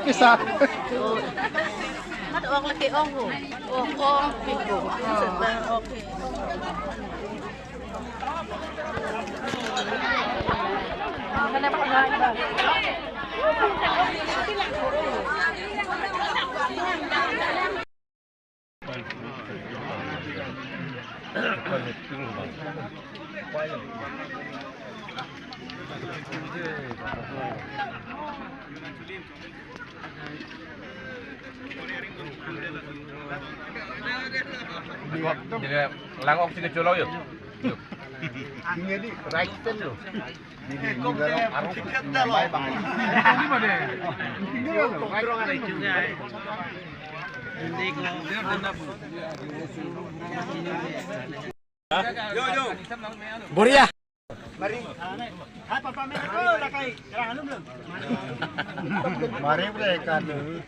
Bisa. Mắt ong là cái ong rồi, ong bị bổ, giật ra ok. Cái này bắt ngay rồi. Jadi lang oksigen colo yuk. Ini di right stand loh. Ini Boria. Mari. Hai papa mereka rakai jangan belum. Mari mereka dulu.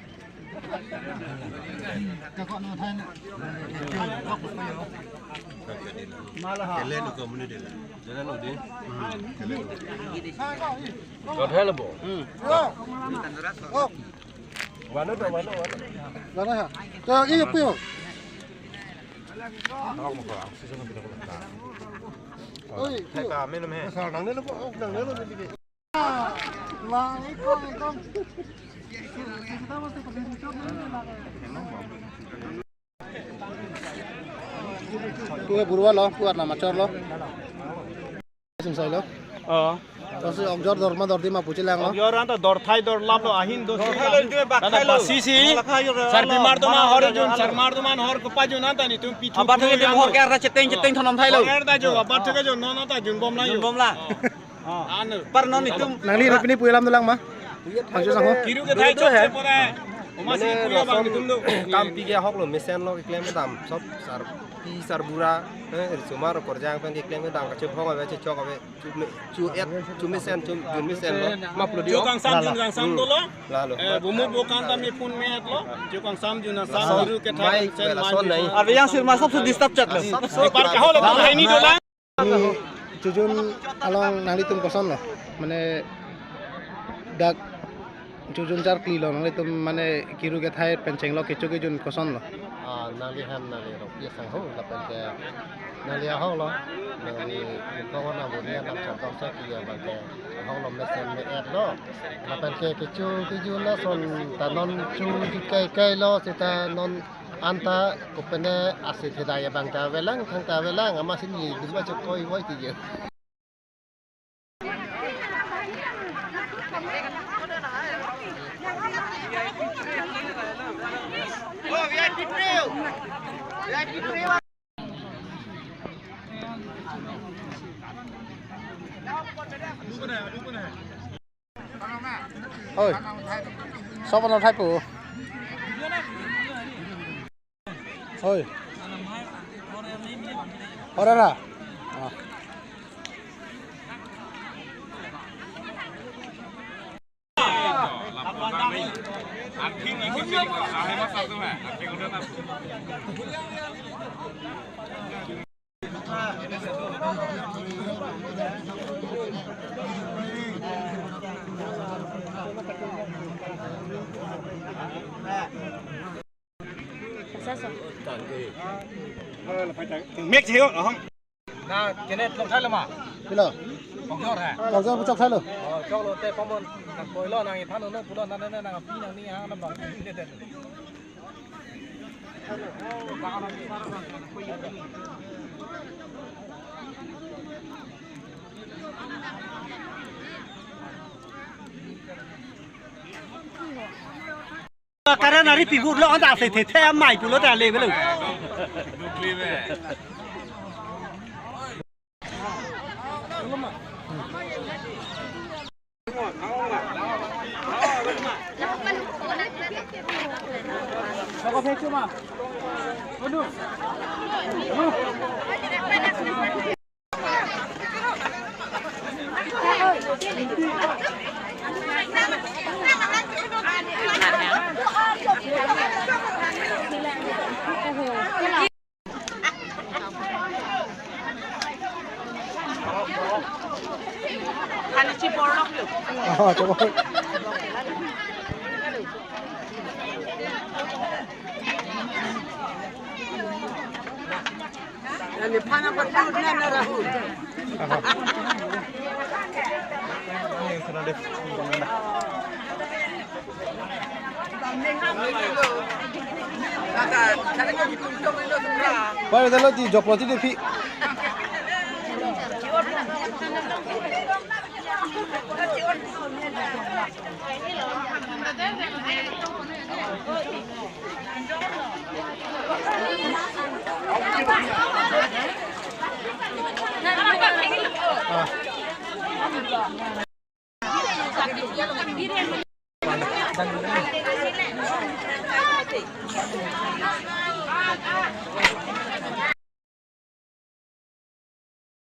Kalian juga mana dia? Jangan lu deh. Kau dah lepo. Oh. Mana tu? Mana? Mana ya? Kau ini apa yo? Tahu muka. Sisa nak kita keluar. Oi, kita minum he. Pasal nang ni lepo, nang ni lepo ni. Wah, ikon. Kita mesti pergi coba Kue buruan lo, kuat nama cor lo. Sungsai lo. Terus om jor dor ma dor di ma puci lang lo. Jor anta dor thai dor lap lo ahin do. Anta sisi. Sarpi mar do ma hor jun, sar mar do man hor kupa jun anta ni tum pitu. Abat ke dem hor ke ra ceteng thonom thai lo. Hor ta jo abat ke jo non ta jun bom la yo. Jun bom la. Anu. Par non ni tum. Nang ni rapini puilam tulang ma. Maksud sang ho. Kiru ke thai chok se pore. Omasi puya bang tum lo. Kampi ke hok lo mesen lo klaim ke dam sob sar pi sar bura sumar korjang pen ke klaim ke dam ke phok awe chok awe chu mesen jun mesen lo ma plo dio Jokang sam do lo. Lalu. Bumu bokan ta me phun me at lo. Jokang sam jun sam kiru ke thai sen mai. Ar yang sirma sab su disturb chat lo. Par ka ho lo thai ni do la. Jujun along nang litum koson lo. Mane dak jujun jar kli lo nang litum mane kiru ke thai penceng lo kecho ke jun koson lo. Nali ham nali ro pia sang ho la pen ke nali ho lo nali ko na bo ria nam cha tong sa ki ya ba ke ho lo mesen me et lo la pen ke chu na son ta non chu kai lo se ta non anta ko pene ase thidaya bang ta velang thang ta velang ama sini dua cha koi wai ti ye Ôi, sao con thay phụ? Ôi, ở đây à? Mét chiếu ở không? na kene lok thai lama Bilo. bong yot ha Kalau saya pucuk saya lo. chok lo te pamon nak koi lo nang than lo pu lo nang pi nang ni ha na bang ni de Karena nari pigur lo anda se the mai pulo ta le belu. Kau fetch cuma. Aduh. Kali ciporok tu. Oh, coba. Ini pana berpuluh nama Rahul. Pai dah lo di jok di pi.